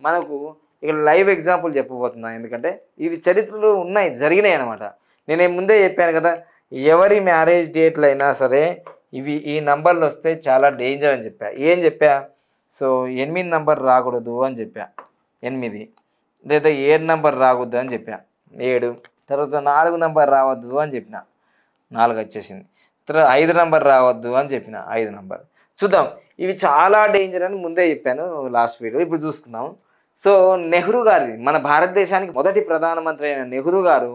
మనకు ఇక్కడ live example చెప్పబోతున్నా. ఎందుకంటే ఇవి చరిత్రలో ఉన్నాయి, జరిగినాయి అనమాట. నేను ముందే చెప్పాను కదా, ఎవరి మ్యారేజ్ డేట్లు అయినా సరే ఈ నంబర్లు వస్తే చాలా డేంజర్ అని చెప్పా. ఏం చెప్పా? సో 8 నంబర్ రాకూడదు అని చెప్పా, 8. లేదా 7 నంబర్ రాకూడదు అని చెప్పా, 7. తర్వాత 4 నంబర్ రావద్దు అని చెప్పిన, 4 వచ్చేసింది. తర్వాత 5 నంబర్ రావద్దు అని చెప్పిన, 5 నంబర్. చూద్దాం, ఇవి చాలా డేంజర్ అని ముందే చెప్పాను లాస్ట్ వీడియో. ఇప్పుడు చూసుకుందాం. సో నెహ్రూ గారి, మన భారతదేశానికి మొదటి ప్రధానమంత్రి అయిన నెహ్రూ గారు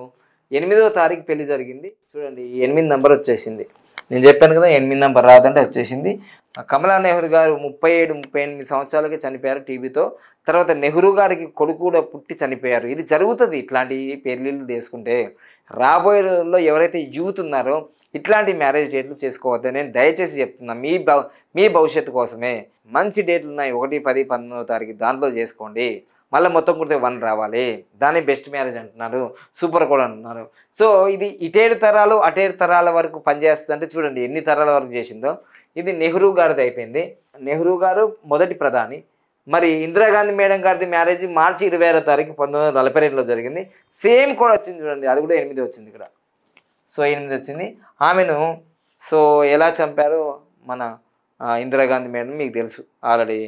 8వ తారీఖు పెళ్లి జరిగింది. చూడండి, 8 నంబర్ వచ్చేసింది. నేను చెప్పాను కదా 8 నంబర్ రాదంటే వచ్చేసింది. కమలా నెహ్రూ గారు 37-38 సంవత్సరాలకి చనిపోయారు టీబీతో. తర్వాత నెహ్రూ గారికి కొడుకు కూడా పుట్టి చనిపోయారు. ఇది జరుగుతుంది, ఇట్లాంటి పెళ్ళిళ్ళు చేసుకుంటే. రాబోయే రోజుల్లో ఎవరైతే యూత్ ఉన్నారో ఇట్లాంటి మ్యారేజ్ డేట్లు చేసుకోవద్దని నేను దయచేసి చెప్తున్నా. మీ భవిష్యత్తు కోసమే. మంచి డేట్లు ఉన్నాయి, 1, 10, 11వ తారీఖు, దాంట్లో చేసుకోండి. మళ్ళీ మొత్తం కుడితే 1 రావాలి, దాన్ని బెస్ట్ మ్యారేజ్ అంటున్నారు, సూపర్ కోడ్ అంటున్నారు. సో ఇది ఇటేడు తరాలు అటేడు తరాల వరకు పనిచేస్తుంది. అంటే చూడండి ఎన్ని తరాల వరకు చేసిందో. ఇది నెహ్రూ గారిది అయిపోయింది. నెహ్రూ గారు మొదటి ప్రధాని. మరి ఇందిరాగాంధీ మేడం గారిది మ్యారేజ్ మార్చి 26వ తారీఖు 1942లో జరిగింది. సేమ్ కోడ్ వచ్చింది చూడండి, అది కూడా 8 వచ్చింది ఇక్కడ. సో 8 వచ్చింది. ఆమెను సో ఎలా చంపారో మన ఇందిరాగాంధీ మేడం మీకు తెలుసు ఆల్రెడీ.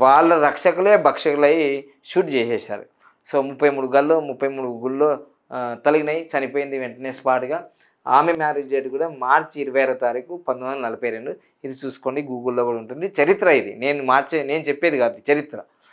వాళ్ళ రక్షకులే భక్షకులై షూట్ చేసేసారు. సో 33 గుళ్ళు తలిగినాయి, చనిపోయింది వెంటనే స్పాట్గా. ఆమె మ్యారేజ్ డేట్ కూడా మార్చి 26వ తారీఖు 1942. ఇది చూసుకోండి, గూగుల్లో కూడా ఉంటుంది. చరిత్ర ఇది, నేను చెప్పేది కాదు, చరిత్ర.